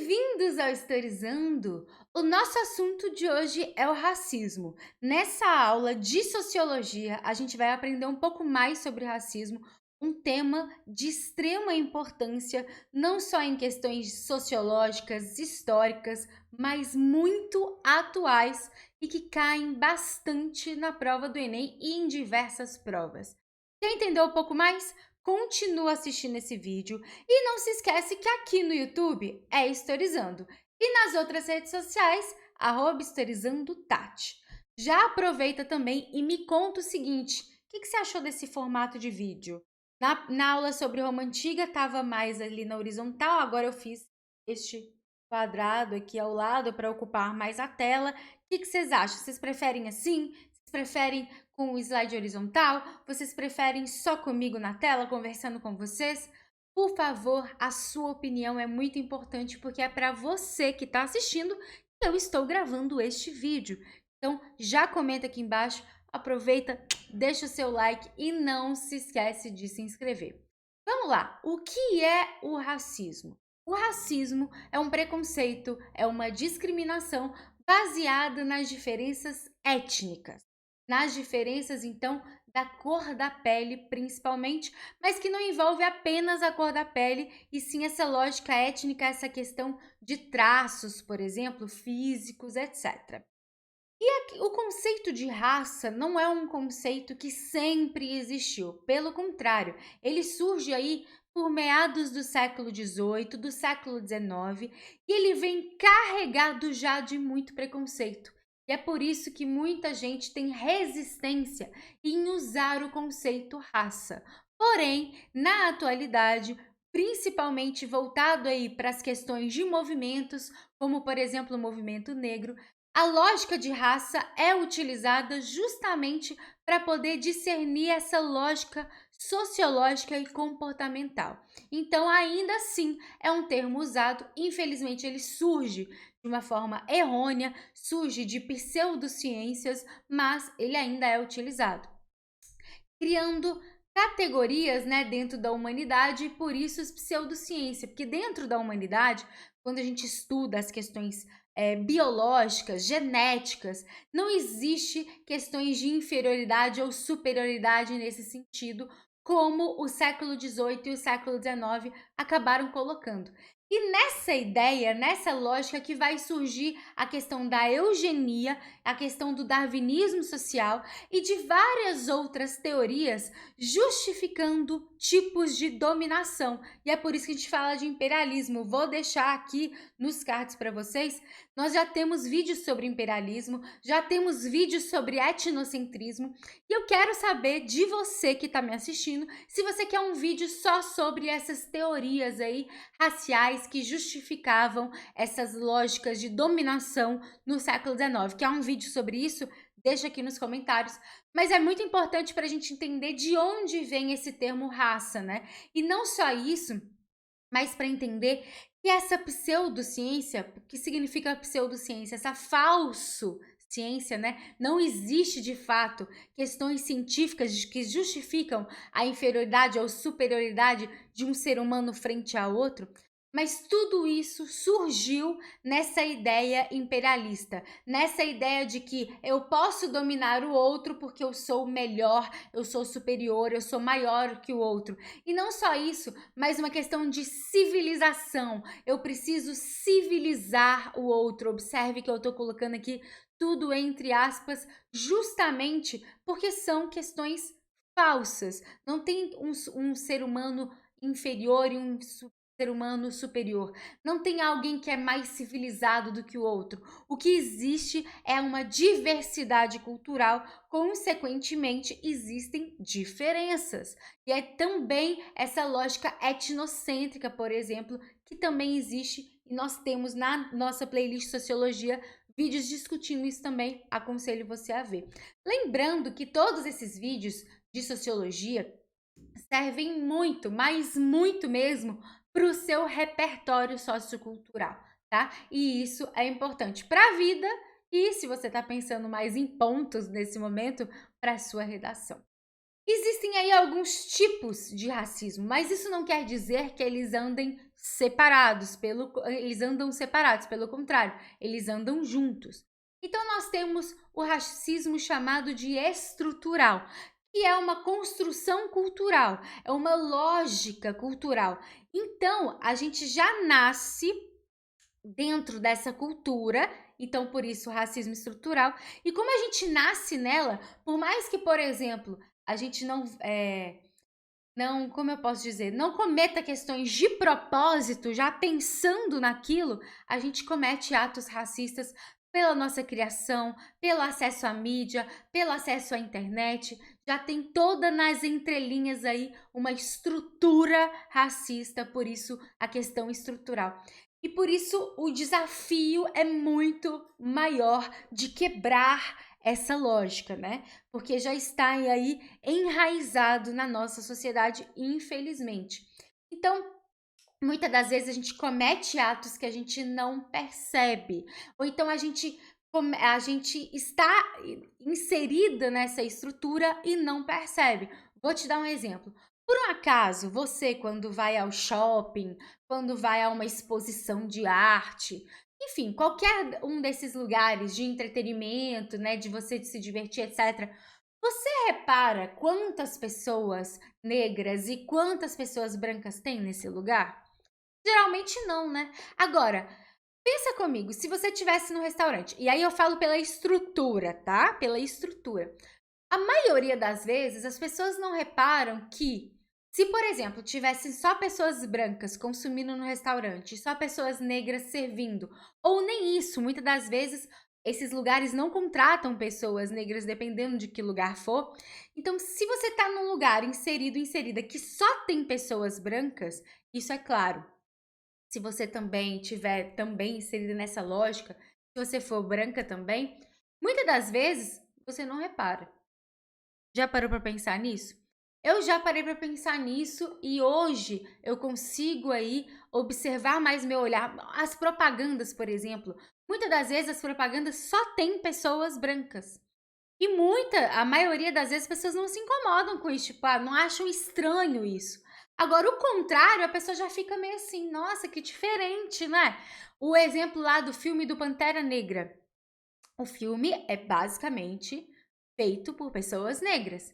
Bem-vindos ao Historizando! O nosso assunto de hoje é o racismo. Nessa aula de sociologia, a gente vai aprender um pouco mais sobre racismo, um tema de extrema importância, não só em questões sociológicas, históricas, mas muito atuais e que caem bastante na prova do Enem e em diversas provas. Quer entender um pouco mais? Continua assistindo esse vídeo e não se esquece que aqui no YouTube é Historizando e nas outras redes sociais, @HistorizandoTati. Já aproveita também e me conta o seguinte, o que você achou desse formato de vídeo? Na aula sobre Roma Antiga estava mais ali na horizontal, agora eu fiz este quadrado aqui ao lado para ocupar mais a tela. O que vocês acham? Vocês preferem assim? Vocês preferem com o slide horizontal? Vocês preferem só comigo na tela, conversando com vocês? Por favor, a sua opinião é muito importante porque é para você que está assistindo que eu estou gravando este vídeo. Então, já comenta aqui embaixo, aproveita, deixa o seu like e não se esquece de se inscrever. Vamos lá, o que é o racismo? O racismo é um preconceito, é uma discriminação baseada nas diferenças étnicas, nas diferenças, então, da cor da pele, principalmente, mas que não envolve apenas a cor da pele, e sim essa lógica étnica, essa questão de traços, por exemplo, físicos, etc. O conceito de raça não é um conceito que sempre existiu, pelo contrário, ele surge aí por meados do século XVIII, do século XIX, e ele vem carregado já de muito preconceito. E é por isso que muita gente tem resistência em usar o conceito raça. Porém, na atualidade, principalmente voltado aí para as questões de movimentos, como por exemplo o movimento negro, a lógica de raça é utilizada justamente para poder discernir essa lógica sociológica e comportamental. Então, ainda assim, é um termo usado, infelizmente ele surge de uma forma errônea, surge de pseudociências, mas ele ainda é utilizado, criando categorias, né, dentro da humanidade, e por isso as pseudociência, porque dentro da humanidade, quando a gente estuda as questões biológicas, genéticas, não existe questões de inferioridade ou superioridade nesse sentido, como o século XVIII e o século XIX acabaram colocando. E nessa ideia, nessa lógica que vai surgir a questão da eugenia, a questão do darwinismo social e de várias outras teorias justificando tipos de dominação. E é por isso que a gente fala de imperialismo. Vou deixar aqui nos cards para vocês. Nós já temos vídeos sobre imperialismo, já temos vídeos sobre etnocentrismo, e eu quero saber de você que está me assistindo, se você quer um vídeo só sobre essas teorias aí raciais que justificavam essas lógicas de dominação no século XIX. Quer um vídeo sobre isso? Deixa aqui nos comentários. Mas é muito importante para a gente entender de onde vem esse termo raça, né? E não só isso, mas para entender que essa pseudociência, o que significa pseudociência? Essa falso ciência, né? Não existe de fato questões científicas que justificam a inferioridade ou superioridade de um ser humano frente a outro. Mas tudo isso surgiu nessa ideia imperialista, nessa ideia de que eu posso dominar o outro porque eu sou melhor, eu sou superior, eu sou maior que o outro. E não só isso, mas uma questão de civilização. Eu preciso civilizar o outro. Observe que eu estou colocando aqui tudo entre aspas, justamente porque são questões falsas. Não tem um ser humano inferior e um ser humano superior. Não tem alguém que é mais civilizado do que o outro. O que existe é uma diversidade cultural, consequentemente existem diferenças. E é também essa lógica etnocêntrica, por exemplo, que também existe, e nós temos na nossa playlist Sociologia vídeos discutindo isso também, aconselho você a ver. Lembrando que todos esses vídeos de sociologia servem muito, mas muito mesmo, para o seu repertório sociocultural, tá? E isso é importante para a vida e, se você está pensando mais em pontos nesse momento, para a sua redação. Existem aí alguns tipos de racismo, mas isso não quer dizer que eles andem separados, eles andam separados, pelo contrário, eles andam juntos. Então, nós temos o racismo chamado de estrutural, que é uma construção cultural, é uma lógica cultural. Então, a gente já nasce dentro dessa cultura, então por isso o racismo estrutural. E como a gente nasce nela, por mais que, por exemplo, a gente não, como eu posso dizer, não cometa questões de propósito, já pensando naquilo, a gente comete atos racistas pela nossa criação, pelo acesso à mídia, pelo acesso à internet, já tem toda nas entrelinhas aí uma estrutura racista, por isso a questão estrutural. E por isso o desafio é muito maior de quebrar essa lógica, né? Porque já está aí enraizado na nossa sociedade, infelizmente. Então, muitas das vezes a gente comete atos que a gente não percebe, ou então a gente está inserida nessa estrutura e não percebe. Vou te dar um exemplo. Por um acaso, você, quando vai ao shopping, quando vai a uma exposição de arte, enfim, qualquer um desses lugares de entretenimento, né, de você se divertir, etc., você repara quantas pessoas negras e quantas pessoas brancas tem nesse lugar? Geralmente não, né? Agora, pensa comigo, se você estivesse no restaurante, e aí eu falo pela estrutura, tá? Pela estrutura. A maioria das vezes as pessoas não reparam que, se por exemplo tivessem só pessoas brancas consumindo no restaurante, só pessoas negras servindo, ou nem isso, muitas das vezes esses lugares não contratam pessoas negras dependendo de que lugar for. Então, se você está num lugar inserida que só tem pessoas brancas, isso é claro. Se você também tiver também inserida nessa lógica, se você for branca também, muitas das vezes você não repara. Já parou para pensar nisso? Eu já parei para pensar nisso e hoje eu consigo aí observar mais meu olhar. As propagandas, por exemplo, muitas das vezes as propagandas só tem pessoas brancas. E a maioria das vezes, as pessoas não se incomodam com isso, tipo, não acham estranho isso. Agora, o contrário, a pessoa já fica meio assim, nossa, que diferente, né? O exemplo lá do filme do Pantera Negra. O filme é basicamente feito por pessoas negras.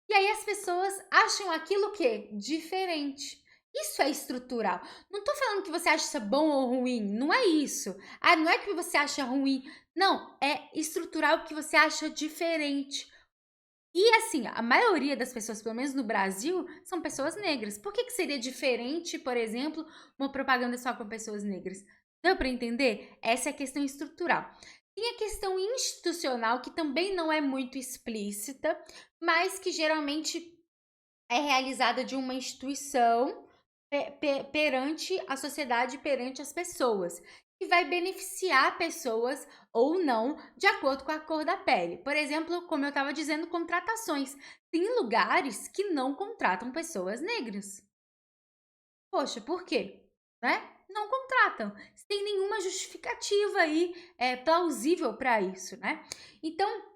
E aí as pessoas acham aquilo que diferente. Isso é estrutural. Não tô falando que você acha bom ou ruim, não é isso. Não é que você acha ruim. Não, é estrutural porque você acha diferente. E assim, a maioria das pessoas, pelo menos no Brasil, são pessoas negras. Por que seria diferente, por exemplo, uma propaganda só com pessoas negras? Deu para entender? Essa é a questão estrutural. Tem a questão institucional, que também não é muito explícita, mas que geralmente é realizada de uma instituição perante a sociedade, perante as pessoas, que vai beneficiar pessoas ou não, de acordo com a cor da pele. Por exemplo, como eu estava dizendo, contratações. Tem lugares que não contratam pessoas negras. Poxa, por quê? Né? Não contratam. Sem nenhuma justificativa aí plausível para isso, né? Então,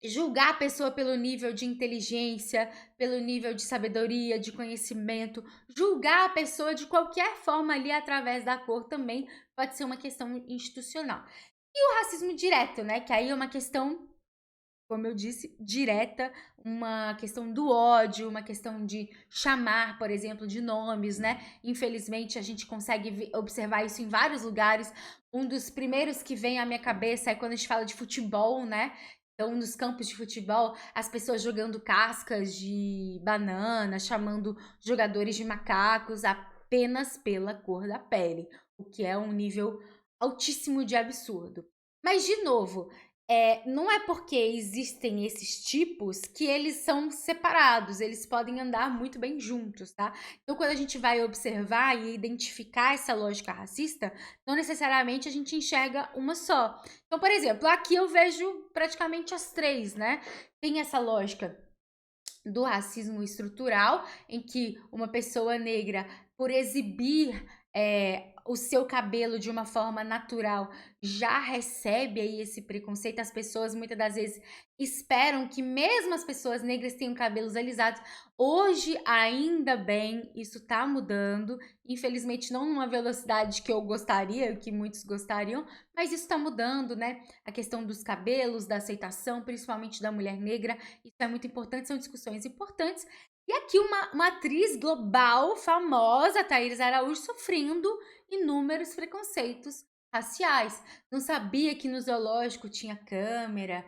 julgar a pessoa pelo nível de inteligência, pelo nível de sabedoria, de conhecimento, julgar a pessoa de qualquer forma ali através da cor também pode ser uma questão institucional. E o racismo direto, né? Que aí é uma questão, como eu disse, direta, uma questão do ódio, uma questão de chamar, por exemplo, de nomes, né? Infelizmente, a gente consegue observar isso em vários lugares. Um dos primeiros que vem à minha cabeça é quando a gente fala de futebol, né? Então, nos campos de futebol, as pessoas jogando cascas de banana, chamando jogadores de macacos apenas pela cor da pele, o que é um nível altíssimo de absurdo. Mas, de novo, não é porque existem esses tipos que eles são separados, eles podem andar muito bem juntos, tá? Então, quando a gente vai observar e identificar essa lógica racista, não necessariamente a gente enxerga uma só. Então, por exemplo, aqui eu vejo praticamente as três, né? Tem essa lógica do racismo estrutural, em que uma pessoa negra, por exibir o seu cabelo de uma forma natural já recebe aí esse preconceito. As pessoas muitas das vezes esperam que mesmo as pessoas negras tenham cabelos alisados. Hoje, ainda bem, isso tá mudando. Infelizmente, não numa velocidade que eu gostaria, que muitos gostariam, mas isso tá mudando, né? A questão dos cabelos, da aceitação, principalmente da mulher negra. Isso é muito importante, são discussões importantes. E aqui uma atriz global famosa, Thaís Araújo, sofrendo inúmeros preconceitos raciais. Não sabia que no zoológico tinha câmera,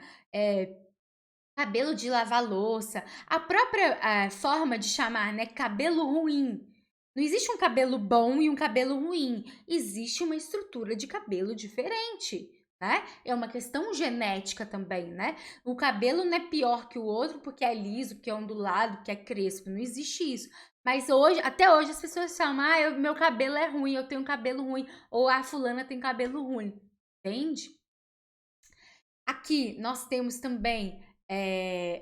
cabelo de lavar louça. A própria forma de chamar, né, cabelo ruim. Não existe um cabelo bom e um cabelo ruim. Existe uma estrutura de cabelo diferente, né? É uma questão genética também, né? O cabelo não é pior que o outro porque é liso, porque é ondulado, porque é crespo. Não existe isso. Mas hoje, até hoje, as pessoas chamam, meu cabelo é ruim, eu tenho cabelo ruim, ou a fulana tem cabelo ruim. Entende? Aqui nós temos também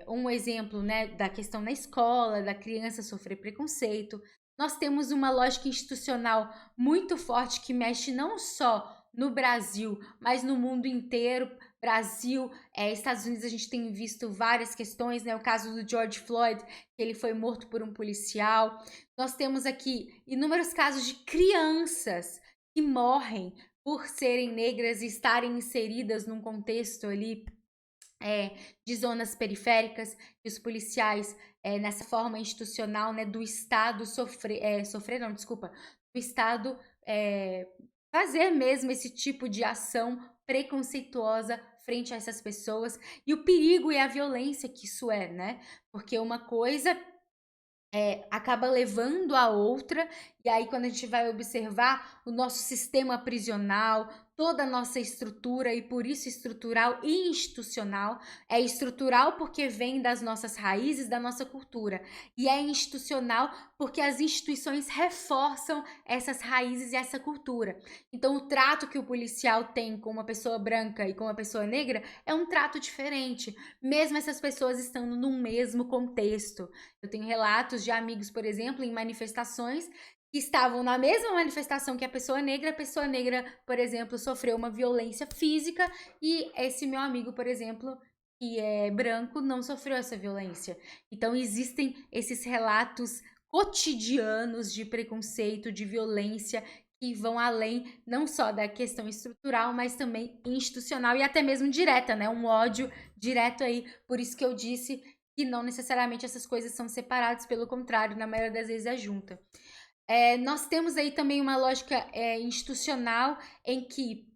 um exemplo, né, da questão na escola, da criança sofrer preconceito. Nós temos uma lógica institucional muito forte que mexe não só no Brasil, mas no mundo inteiro. Brasil, Estados Unidos, a gente tem visto várias questões, né? O caso do George Floyd, que ele foi morto por um policial. Nós temos aqui inúmeros casos de crianças que morrem por serem negras e estarem inseridas num contexto ali de zonas periféricas, e os policiais, nessa forma institucional, né, do Estado do Estado fazer mesmo esse tipo de ação preconceituosa frente a essas pessoas, e o perigo e a violência que isso é, né? Porque uma coisa acaba levando a outra, e aí quando a gente vai observar o nosso sistema prisional, toda a nossa estrutura, e por isso estrutural e institucional, é estrutural porque vem das nossas raízes, da nossa cultura, e é institucional porque as instituições reforçam essas raízes e essa cultura. Então o trato que o policial tem com uma pessoa branca e com uma pessoa negra é um trato diferente, mesmo essas pessoas estando no mesmo contexto. Eu tenho relatos de amigos, por exemplo, em manifestações que estavam na mesma manifestação que a pessoa negra, por exemplo, sofreu uma violência física e esse meu amigo, por exemplo, que é branco, não sofreu essa violência. Então existem esses relatos cotidianos de preconceito, de violência, que vão além não só da questão estrutural, mas também institucional e até mesmo direta, né? Um ódio direto aí. Por isso que eu disse que não necessariamente essas coisas são separadas, pelo contrário, na maioria das vezes é junta. Nós temos aí também uma lógica institucional em que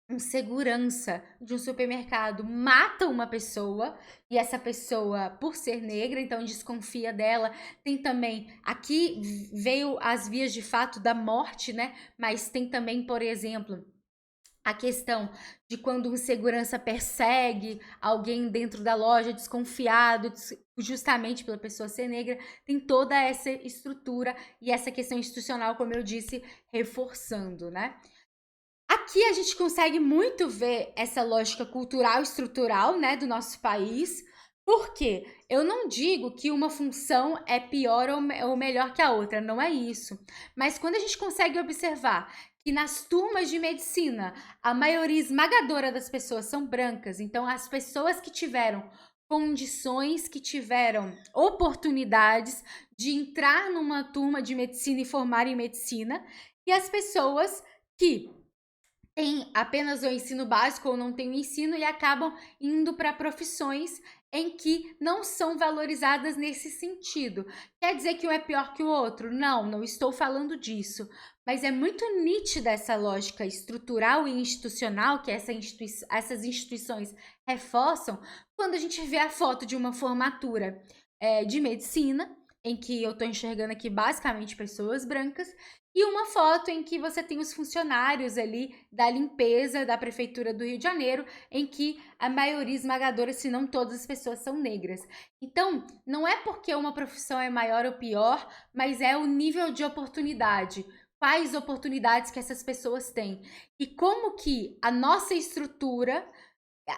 um segurança de um supermercado mata uma pessoa e essa pessoa, por ser negra, então desconfia dela. Tem também, aqui veio as vias de fato da morte, né? Mas tem também, por exemplo, a questão de quando um segurança persegue alguém dentro da loja desconfiado justamente pela pessoa ser negra, tem toda essa estrutura e essa questão institucional, como eu disse, reforçando, né? Aqui a gente consegue muito ver essa lógica cultural e estrutural, né, do nosso país. Por quê? Eu não digo que uma função é pior ou melhor que a outra, não é isso. Mas quando a gente consegue observar que nas turmas de medicina a maioria esmagadora das pessoas são brancas, então as pessoas que tiveram condições, que tiveram oportunidades de entrar numa turma de medicina e formar em medicina, e as pessoas que têm apenas o ensino básico ou não têm o ensino e acabam indo para profissões em que não são valorizadas nesse sentido. Quer dizer que um é pior que o outro? Não, não estou falando disso. Mas é muito nítida essa lógica estrutural e institucional que essas instituições reforçam quando a gente vê a foto de uma formatura de medicina, em que eu estou enxergando aqui basicamente pessoas brancas, e uma foto em que você tem os funcionários ali da limpeza da Prefeitura do Rio de Janeiro, em que a maioria esmagadora, se não todas as pessoas, são negras. Então, não é porque uma profissão é maior ou pior, mas é o nível de oportunidade. Quais oportunidades que essas pessoas têm. E como que a nossa estrutura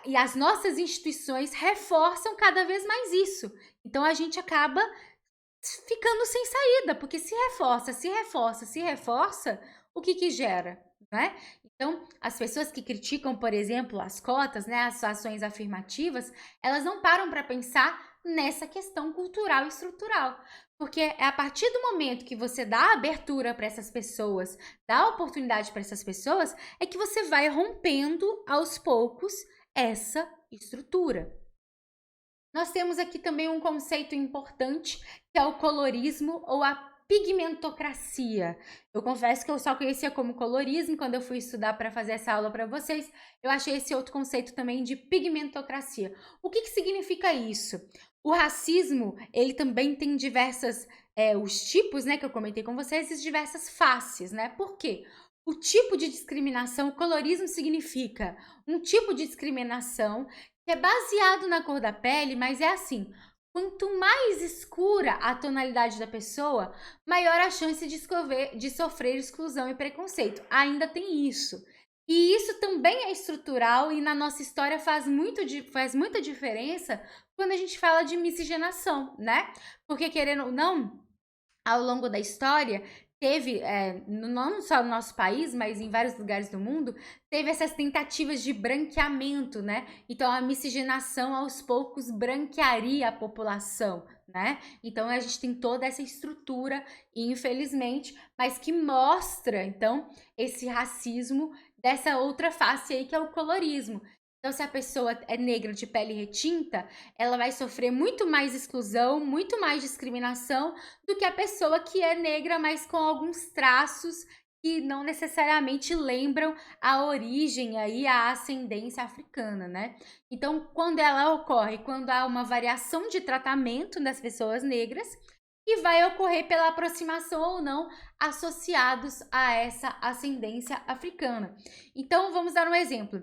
e as nossas instituições reforçam cada vez mais isso. Então, a gente acaba ficando sem saída, porque se reforça, o que que gera, né? Então, as pessoas que criticam, por exemplo, as cotas, né, as ações afirmativas, elas não param para pensar nessa questão cultural e estrutural. Porque é a partir do momento que você dá abertura para essas pessoas, dá oportunidade para essas pessoas, é que você vai rompendo aos poucos essa estrutura. Nós temos aqui também um conceito importante, que é o colorismo ou a pigmentocracia. Eu confesso que eu só conhecia como colorismo, quando eu fui estudar para fazer essa aula para vocês, eu achei esse outro conceito também de pigmentocracia. O que que significa isso? O racismo, ele também tem diversas, os tipos, né, que eu comentei com vocês, as diversas faces, né? Por quê? O tipo de discriminação, o colorismo significa um tipo de discriminação que é baseado na cor da pele, mas é assim, quanto mais escura a tonalidade da pessoa, maior a chance de sofrer exclusão e preconceito. Ainda tem isso. E isso também é estrutural e na nossa história faz muita diferença quando a gente fala de miscigenação, né? Porque querendo ou não, ao longo da história, teve, não só no nosso país, mas em vários lugares do mundo, teve essas tentativas de branqueamento, né? Então, a miscigenação, aos poucos, branquearia a população, né? Então, a gente tem toda essa estrutura, infelizmente, mas que mostra, então, esse racismo dessa outra face aí, que é o colorismo. Então, se a pessoa é negra de pele retinta, ela vai sofrer muito mais exclusão, muito mais discriminação do que a pessoa que é negra, mas com alguns traços que não necessariamente lembram a origem aí, a ascendência africana, né? Então, quando ela ocorre, quando há uma variação de tratamento das pessoas negras, e vai ocorrer pela aproximação ou não associados a essa ascendência africana. Então, vamos dar um exemplo.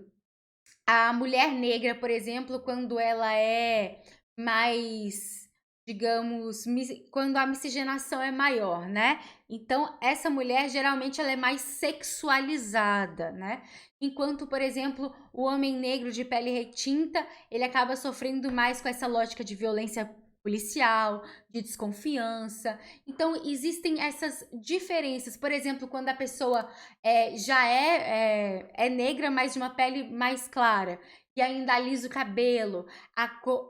A mulher negra, por exemplo, quando ela é mais, digamos, quando a miscigenação é maior, né? Então, essa mulher geralmente ela é mais sexualizada, né? Enquanto, por exemplo, o homem negro de pele retinta, ele acaba sofrendo mais com essa lógica de violência policial, de desconfiança. Então, existem essas diferenças. Por exemplo, quando a pessoa já é negra, mas de uma pele mais clara, e ainda alisa o cabelo,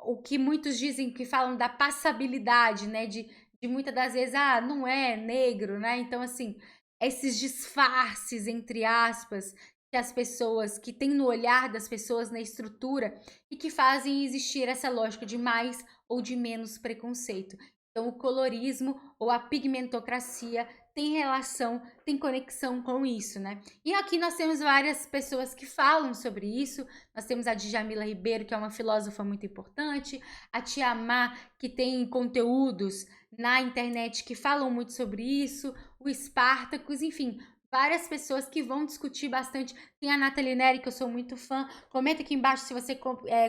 o que muitos dizem, que falam da passabilidade, né? De muitas das vezes, não é negro, né? Então, assim, esses disfarces, entre aspas, que as pessoas, que tem no olhar das pessoas, na estrutura, e que fazem existir essa lógica de mais ou de menos preconceito. Então, o colorismo ou a pigmentocracia tem relação, tem conexão com isso, né? E aqui nós temos várias pessoas que falam sobre isso. Nós temos a Djamila Ribeiro, que é uma filósofa muito importante, a Tia Má, que tem conteúdos na internet que falam muito sobre isso, o Spartacus, enfim, várias pessoas que vão discutir bastante. Tem a Nathalie Neri, que eu sou muito fã. Comenta aqui embaixo se você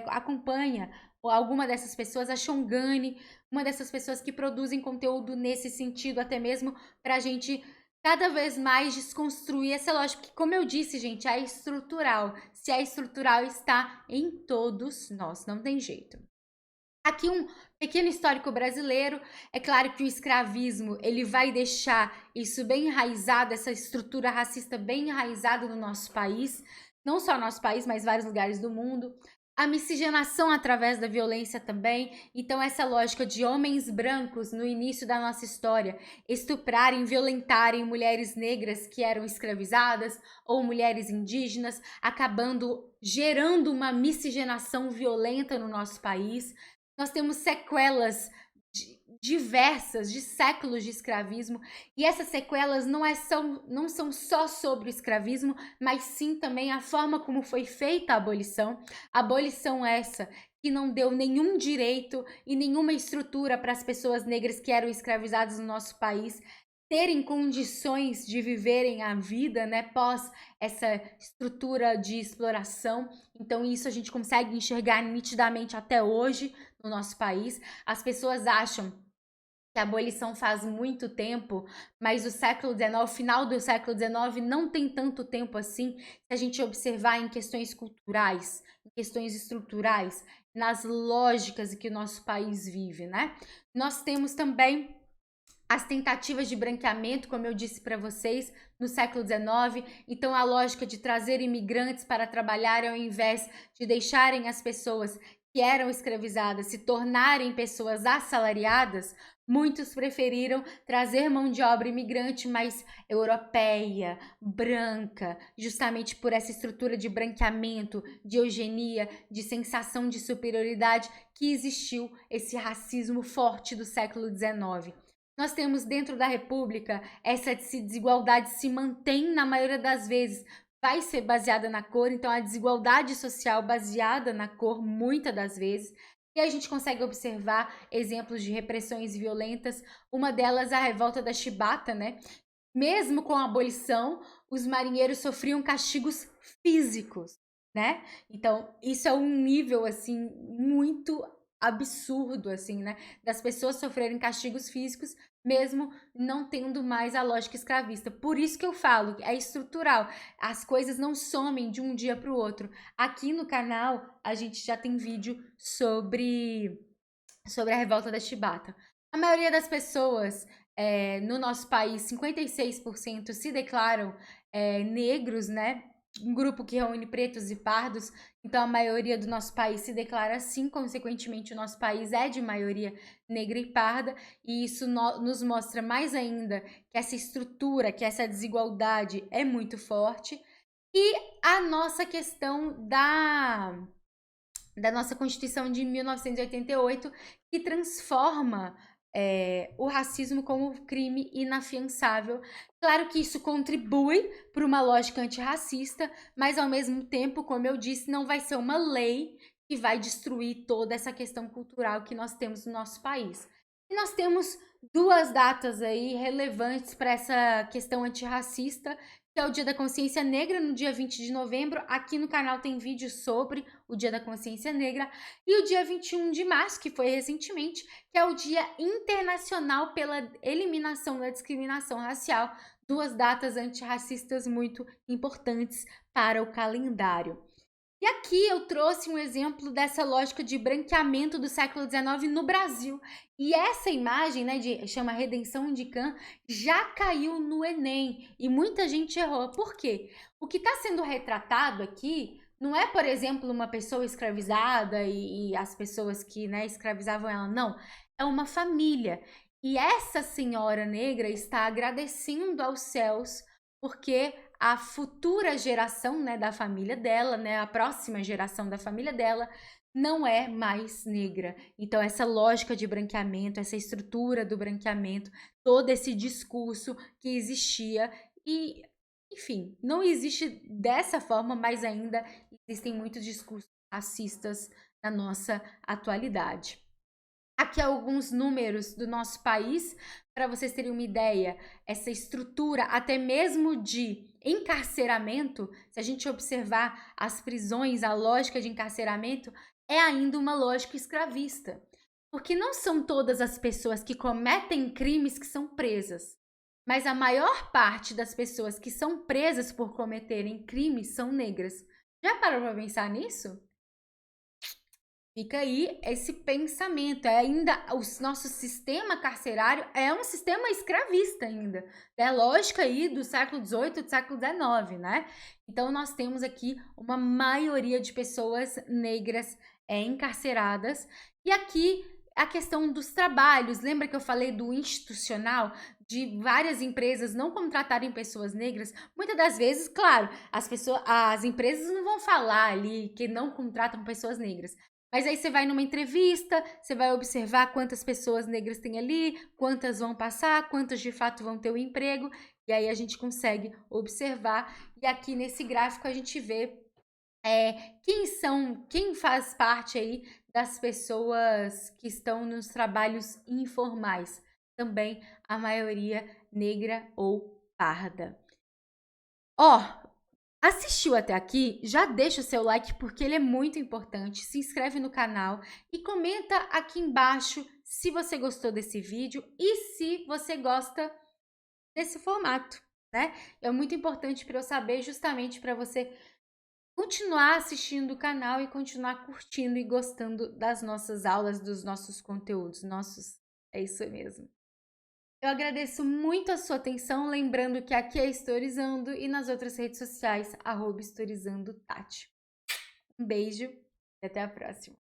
acompanha alguma dessas pessoas, a Shongani, uma dessas pessoas que produzem conteúdo nesse sentido, até mesmo para a gente cada vez mais desconstruir essa lógica, que, como eu disse, gente, é estrutural. Se é estrutural, está em todos nós, não tem jeito. Aqui um pequeno histórico brasileiro. É claro que o escravismo, ele vai deixar isso bem enraizado, essa estrutura racista bem enraizada no nosso país, não só no nosso país, mas vários lugares do mundo. A miscigenação através da violência também. Então, essa lógica de homens brancos no início da nossa história estuprarem, violentarem mulheres negras que eram escravizadas ou mulheres indígenas, acabando gerando uma miscigenação violenta no nosso país. Nós temos sequelas diversas de séculos de escravismo, e essas sequelas não são só sobre o escravismo, mas sim também a forma como foi feita a abolição. Abolição essa que não deu nenhum direito e nenhuma estrutura para as pessoas negras que eram escravizadas no nosso país terem condições de viverem a vida, né, pós essa estrutura de exploração. Então isso a gente consegue enxergar nitidamente até hoje no nosso país. As pessoas acham que a abolição faz muito tempo, mas o século XIX, o final do século XIX não tem tanto tempo assim, se a gente observar em questões culturais, em questões estruturais, nas lógicas que o nosso país vive, né? Nós temos também as tentativas de branqueamento, como eu disse para vocês, no século XIX. Então, a lógica de trazer imigrantes para trabalhar ao invés de deixarem as pessoas que eram escravizadas se tornarem pessoas assalariadas, muitos preferiram trazer mão de obra imigrante mais europeia, branca, justamente por essa estrutura de branqueamento, de eugenia, de sensação de superioridade que existiu esse racismo forte do século XIX. Nós temos dentro da República essa desigualdade se mantém na maioria das vezes, vai ser baseada na cor, então a desigualdade social baseada na cor muitas das vezes. E a gente consegue observar exemplos de repressões violentas, uma delas a revolta da Chibata, né? Mesmo com a abolição, os marinheiros sofriam castigos físicos, né? Então, isso é um nível assim muito absurdo assim, né? Das pessoas sofrerem castigos físicos mesmo não tendo mais a lógica escravista. Por isso que eu falo, é estrutural. As coisas não somem de um dia para o outro. Aqui no canal a gente já tem vídeo sobre a revolta da Chibata. A maioria das pessoas no nosso país, 56% se declaram negros, né? Um grupo que reúne pretos e pardos, então a maioria do nosso país se declara assim, consequentemente o nosso país é de maioria negra e parda, e isso nos mostra mais ainda que essa estrutura, que essa desigualdade é muito forte. E a nossa questão da nossa Constituição de 1988, que transforma o racismo como crime inafiançável. Claro que isso contribui para uma lógica antirracista, mas ao mesmo tempo, como eu disse, não vai ser uma lei que vai destruir toda essa questão cultural que nós temos no nosso país. E nós temos duas datas aí relevantes para essa questão antirracista, que é o Dia da Consciência Negra, no dia 20 de novembro. Aqui no canal tem vídeo sobre o Dia da Consciência Negra. E o dia 21 de março, que foi recentemente, que é o Dia Internacional pela Eliminação da Discriminação Racial. Duas datas antirracistas muito importantes para o calendário. E aqui eu trouxe um exemplo dessa lógica de branqueamento do século XIX no Brasil. E essa imagem, né, chama Redenção de Cã, já caiu no Enem e muita gente errou. Por quê? O que está sendo retratado aqui não é, por exemplo, uma pessoa escravizada e as pessoas que, né, escravizavam ela, não. É uma família. E essa senhora negra está agradecendo aos céus porque a futura geração, né, da família dela, né, a próxima geração da família dela, não é mais negra. Então, essa lógica de branqueamento, essa estrutura do branqueamento, todo esse discurso que existia e, enfim, não existe dessa forma, mas ainda existem muitos discursos racistas na nossa atualidade. Aqui alguns números do nosso país, para vocês terem uma ideia, essa estrutura até mesmo de encarceramento, se a gente observar as prisões, a lógica de encarceramento, é ainda uma lógica escravista. Porque não são todas as pessoas que cometem crimes que são presas, mas a maior parte das pessoas que são presas por cometerem crimes são negras. Já parou para pensar nisso? Fica aí esse pensamento, ainda o nosso sistema carcerário é um sistema escravista ainda, é lógica aí do século XVIII, do século XIX, né? Então nós temos aqui uma maioria de pessoas negras encarceradas, e aqui a questão dos trabalhos, lembra que eu falei do institucional, de várias empresas não contratarem pessoas negras? Muitas das vezes, claro, as empresas não vão falar ali que não contratam pessoas negras, mas aí você vai numa entrevista, você vai observar quantas pessoas negras tem ali, quantas vão passar, quantas de fato vão ter o emprego, e aí a gente consegue observar. E aqui nesse gráfico a gente vê quem faz parte aí das pessoas que estão nos trabalhos informais. Também a maioria negra ou parda. Assistiu até aqui? Já deixa o seu like porque ele é muito importante. Se inscreve no canal e comenta aqui embaixo se você gostou desse vídeo e se você gosta desse formato, né? É muito importante para eu saber, justamente para você continuar assistindo o canal e continuar curtindo e gostando das nossas aulas, dos nossos conteúdos. É isso mesmo. Eu agradeço muito a sua atenção, lembrando que aqui é Historizando e nas outras redes sociais, @historizandotati. Um beijo e até a próxima.